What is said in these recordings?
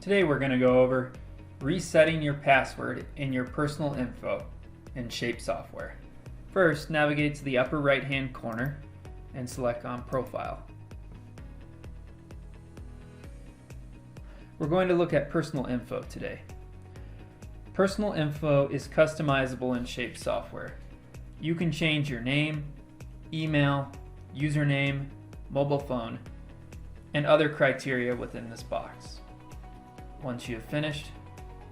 Today we're going to go over resetting your password in your personal info in Shape software. First, navigate to the upper right hand corner and select on Profile. We're going to look at personal info today. Personal info is customizable in Shape software. You can change your name, email, username, mobile phone, and other criteria within this box. Once you have finished,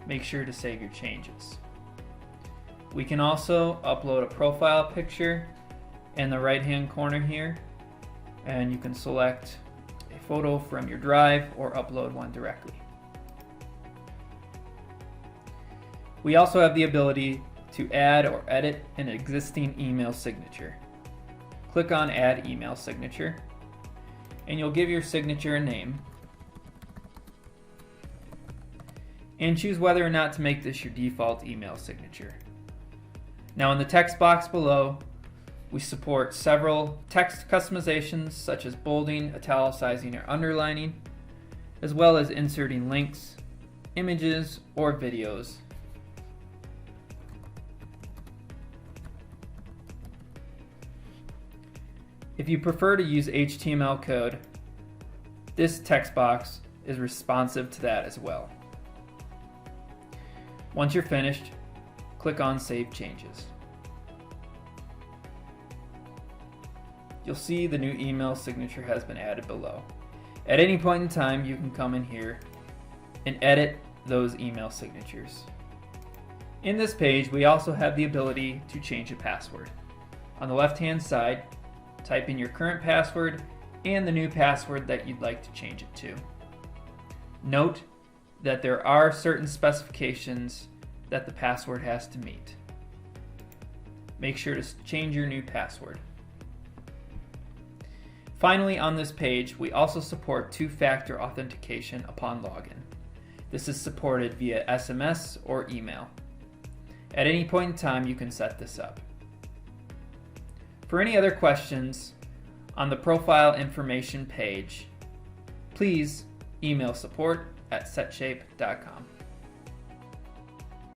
make sure to save your changes. We can also upload a profile picture in the right hand corner here, and you can select a photo from your drive or upload one directly. We also have the ability to add or edit an existing email signature. Click on Add Email Signature, and you'll give your signature a name and choose whether or not to make this your default email signature. Now in the text box below, we support several text customizations such as bolding, italicizing, or underlining, as well as inserting links, images, or videos. If you prefer to use HTML code, this text box is responsive to that as well. Once you're finished, click on Save Changes. You'll see the new email signature has been added below. At any point in time, you can come in here and edit those email signatures. In this page, we also have the ability to change a password. On the left-hand side, type in your current password and the new password that you'd like to change it to. Note that there are certain specifications that the password has to meet. Make sure to change your new password. Finally, on this page, we also support two-factor authentication upon login. This is supported via SMS or email. At any point in time, you can set this up. For any other questions on the profile information page, please email support@setshape.com.